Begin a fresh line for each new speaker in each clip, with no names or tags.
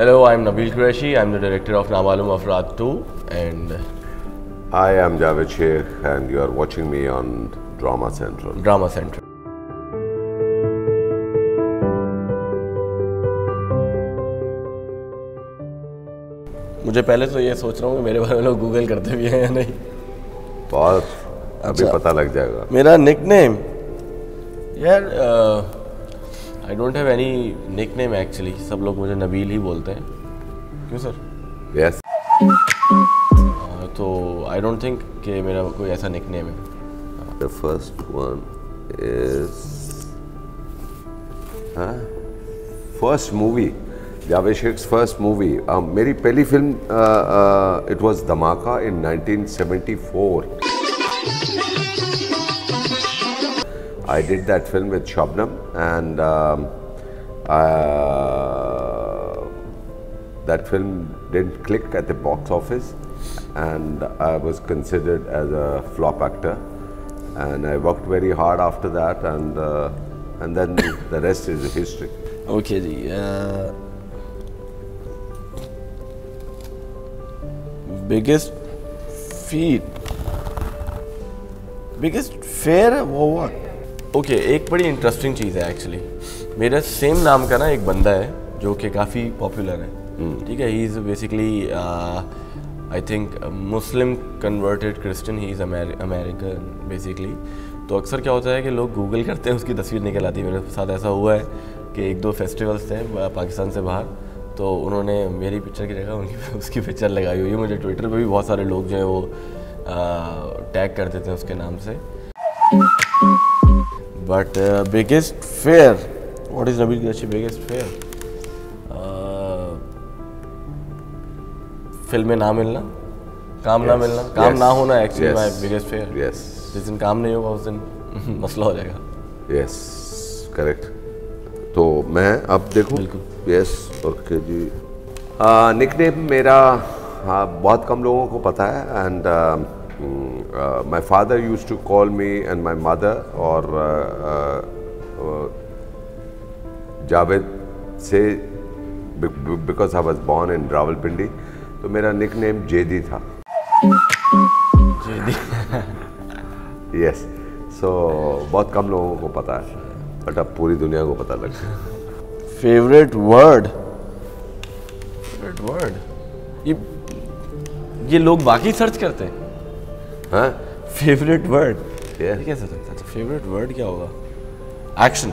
Hello, I'm Nabil Qureshi. I'm the director of Namalum Afraad 2, and
I am Javed Sheikh, and you are watching me on Drama Central.
Drama Central. मुझे पहले तो ये सोच रहा हूँ कि मेरे बारे में लोग गूगल करते भी हैं या नहीं।
बहुत अभी पता लग जाएगा।
मेरा निकनेम यार I don't have any nickname actually. सब लोग मुझे नबील ही बोलते हैं। क्यों सर?
यस।
तो आई डोंट थिंक कि मेरा कोई ऐसा निकनेम है।
The first one is first movie, Javed sheikhs first movie. मेरी पहली फिल्म इट वाज धमाका इन 1974। I did that film with Shabnam, and that film didn't click at the box office, and I was considered as a flop actor, and I worked very hard after that, and then the rest is history.
Okay जी, biggest feat, biggest fair वो what? Okay, एक बड़ी interesting चीज़ है actually. मेरा same नाम का ना एक बंदा है जो कि काफ़ी पॉपुलर है। ठीक है, he is basically I think Muslim converted Christian. He is American basically. तो अक्सर क्या होता है कि लोग गूगल करते हैं, उसकी तस्वीर निकल आती है। मेरे साथ ऐसा हुआ है कि एक दो फेस्टिवल्स थे पाकिस्तान से बाहर, तो उन्होंने मेरी पिक्चर की जगह उनकी उसकी पिक्चर लगाई हुई है। मुझे ट्विटर पर भी बहुत सारे लोग जो है वो टैग कर देते हैं उसके नाम से। But biggest fear, what is Nabil Qureshi biggest fear? Film में ना मिलना, काम ना मिलना, काम ना होना actually my biggest fear.
Yes.
जिस दिन काम नहीं होगा उस दिन मसला हो जाएगा।
Yes, correct. तो मैं अब देखूं।
बिल्कुल।
Yes, ओके जी। निकनेम मेरा बहुत कम लोगों को पता है, and my father used to call me and my mother or Javed से, because I was born in Rawalpindi, तो मेरा nickname जेदी था।
जेदी।
Yes, so बहुत कम लोगों को पता है, बट अब पूरी दुनिया को पता लग गया।
फेवरेट वर्ड, फेवरेट वर्ड, ये लोग बाकी सर्च करते हैं।
हाँ,
फेवरेट वर्ड
Yeah.
कैसे सकता है? फेवरेट वर्ड क्या होगा? Action.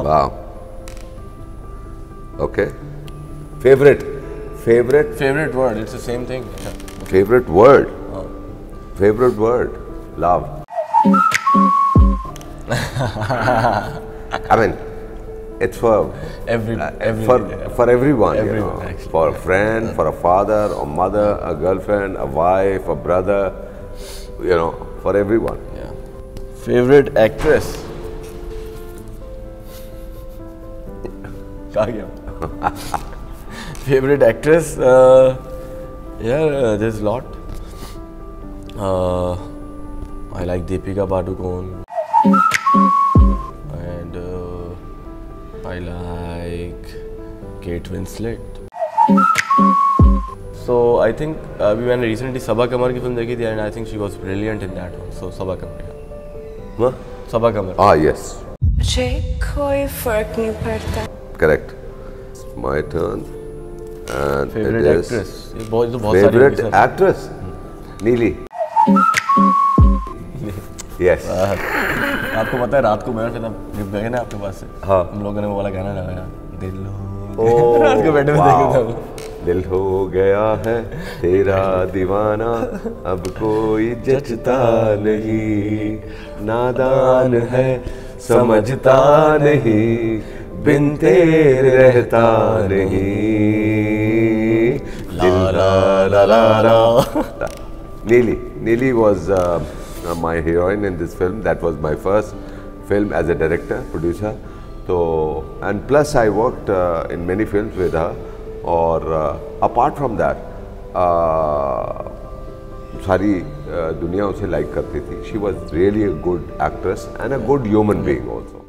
Wow. Okay. Favorite
word, it's the same thing.
favorite word. Favorite word. Love. I mean, it's for everyone.
Everyone,
you know,
actually.
for a friend, for a father, a mother, a girlfriend, a wife, a brother. You know, for everyone.
Yeah. Favorite actress. कहाँ गया? Favorite actress. Yeah, there's a lot. I like Deepika Padukone. And I like Kate Winslet. So I think अभी मैंने recently सबा कमर की film देखी थी, and I think she was brilliant in that one. So Saba Qamar.
What?
Saba Qamar.
Yes.
मुझे कोई फर्क नहीं पड़ता।
Correct. It's my turn. And
Favorite
it is
actress. ये बहुत सारी होगी
favorite
सर।
actress. नीली. Yes.
आपको पता है रात को मैं जब गए ना आपके पास से,
हाँ।
हम लोगों ने वो वाला गाना लगाया, दिल हो
Oh,
रात को बैठे हुए
wow.
देखे थे।
दिल हो गया है तेरा दीवाना, अब कोई जचता नहीं, नादान है समझता नहीं, बिन तेरे रहता नहीं।
ला ला ला।
Neeli was my heroine in this film. That was my first film as a director, producer. So, and plus I worked in many films with her. और apart from that, सारी दुनिया उसे लाइक करती थी. She was really a good actress and a good human being also.